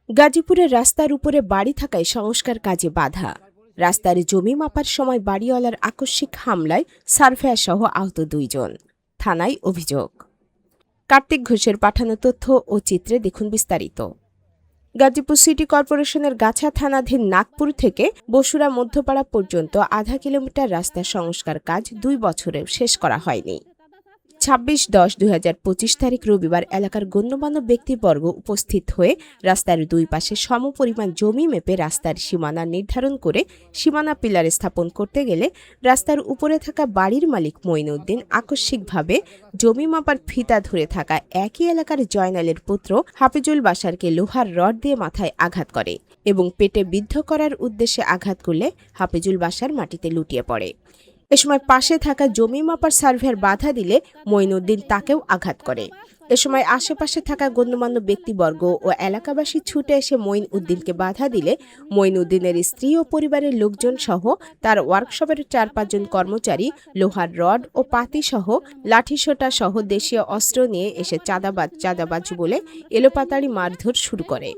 গাজীপুরের রাস্তার উপরে বাড়ি থাকায় সংস্কার কাজে বাধা। রাস্তার জমি মাপার সময় বাড়িওয়ালার আকস্মিক হামলায় সার্ভেয়ার সহ আহত 2 জন। থানায় অভিযোগ। কার্তিক ঘোষের পাঠানো তথ্য ও চিত্রে দেখুন বিস্তারিত। গাজীপুর সিটি কর্পোরেশনের গাছা থানাধীন নাগপুর থেকে বসুরা মধ্যপাড়া পর্যন্ত আধা কিলোমিটার রাস্তা সংস্কার কাজ 2 বছরেও শেষ করা হয়নি। 26/10/2025 তারিখ রবিবার এলাকার গণ্যমান্য ব্যক্তিবর্গ উপস্থিত হয়ে রাস্তার 2 পাশে সমপরিমাণ জমি মেপে রাস্তার সীমানা নির্ধারণ করে সীমানা পিলার স্থাপন করতে গেলে রাস্তার উপরে থাকা বাড়ির মালিক মঈনুদ্দিন আকস্মিকভাবে জমি মাপার ফিতা ধরে থাকা একই এলাকার জয়নালের পুত্র হাফিজুল বাশারকে লোহার রড দিয়ে মাথায় আঘাত করে এবং পেটে বিদ্ধ করার উদ্দেশ্যে আঘাত করলে হাফিজুল বাশার মাটিতে লুটিয়ে পড়ে। এ সময় পাশে থাকা জমি মাপার সার্ভেয়ার বাধা দিলে মঈনুদ্দিন তাকেও আঘাত করে। এ সময় আশেপাশে থাকা গণ্যমান্য ব্যক্তিবর্গ ও এলাকাবাসী ছুটে এসে মঈনুদ্দিনকে বাধা দিলে মঈনুদ্দিনের স্ত্রী ও পরিবারের লোকজন সহ তার ওয়ার্কশপের 4-5 জন কর্মচারী লোহার রড ও পাতি সহ লাঠিসোঁটা সহ দেশীয় অস্ত্র নিয়ে এসে চাঁদাবাজ বলে এলোপাতাড়ি মারধর শুরু করে।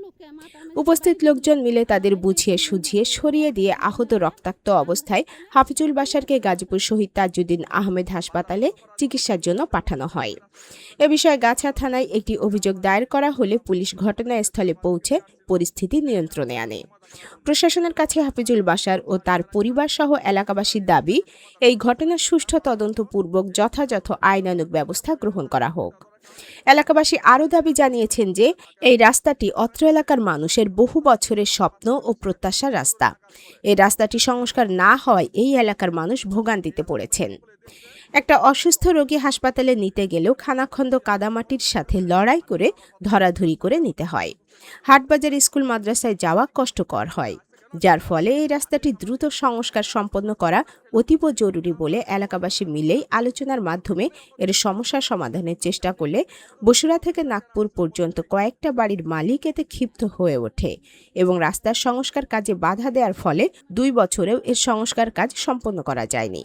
উপস্থিত লোকজন মিলে তাদের বুঝিয়ে সুঝিয়ে সরিয়ে দিয়ে আহত রক্তাক্ত অবস্থায় হাফিজুল বাশারকে গাজীপুর শহীদ তাজউদ্দিন আহমেদ হাসপাতালে চিকিৎসার জন্য পাঠানো হয়। এ বিষয়ে গাছা থানায় একটি অভিযোগ দায়ের করা হলে পুলিশ ঘটনাস্থলে পৌঁছে পরিস্থিতি নিয়ন্ত্রণে আনে। প্রশাসনের কাছে হাফিজুল বাশার ও তার পরিবার সহ এলাকাবাসীর দাবি, এই ঘটনার সুষ্ঠু তদন্তপূর্বক যথাযথ আইনানুগ ব্যবস্থা গ্রহণ করা হোক। এলাকাবাসী আরও দাবি জানিয়েছেন যে এই রাস্তাটি অত্র এলাকার মানুষের বহু বছরের স্বপ্ন ও প্রত্যাশার রাস্তা। এই রাস্তাটি সংস্কার না হওয়ায় এই এলাকার মানুষ ভোগান্তিতে পড়েছেন। একটা অসুস্থ রোগী হাসপাতালে নিতে গেলেও খানাখন্দ কাদামাটির সাথে লড়াই করে ধরাধরি করে নিতে হয়। হাটবাজার স্কুল মাদ্রাসায় যাওয়া কষ্টকর হয়, যার ফলে এই রাস্তাটি দ্রুত সংস্কার সম্পন্ন করা অতীব জরুরি বলে এলাকাবাসী মিলেই আলোচনার মাধ্যমে এর সমস্যা সমাধানের চেষ্টা করলে বসুরা থেকে নাগপুর পর্যন্ত কয়েকটা বাড়ির মালিক এতে ক্ষিপ্ত হয়ে ওঠে এবং রাস্তার সংস্কার কাজে বাধা দেওয়ার ফলে 2 বছরেও এর সংস্কার কাজ সম্পন্ন করা যায়নি।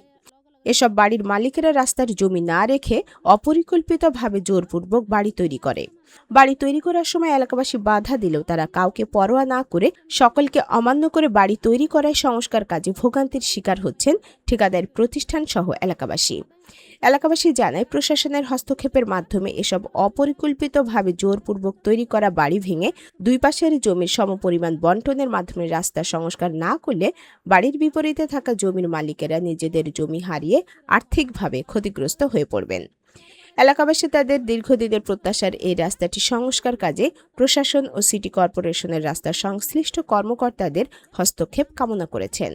এসব বাড়ির মালিকেরা রাস্তার জমি না রেখে অপরিকল্পিতভাবে জোরপূর্বক বাড়ি তৈরি করে। বাড়ি তৈরি করার সময় এলাকাবাসী বাধা দিলেও তারা কাউকে পরোয়া না করে সকলকে অমান্য করে বাড়ি তৈরি করায় সংস্কার কাজে ভোগান্তির শিকার হচ্ছেন ঠিকাদার প্রতিষ্ঠান সহ এলাকাবাসী। এলাকাবাসী জানায়, প্রশাসনের হস্তক্ষেপের মাধ্যমে এসব অপরিকল্পিতভাবে জোরপূর্বক তৈরি করা বাড়ি ভেঙে 2 পাশের জমির সমপরিমাণ বন্টনের মাধ্যমে রাস্তা সংস্কার না করলে বাড়ির বিপরীতে থাকা জমির মালিকেরা নিজেদের জমি হারিয়ে আর্থিকভাবে ক্ষতিগ্রস্ত হয়ে পড়বেন। এলাকাবাসী তাদের দীর্ঘদিনের প্রত্যাশার এই রাস্তাটি সংস্কার কাজে প্রশাসন ও সিটি কর্পোরেশনের রাস্তা সংশ্লিষ্ট কর্মকর্তাদের হস্তক্ষেপ কামনা করেছেন।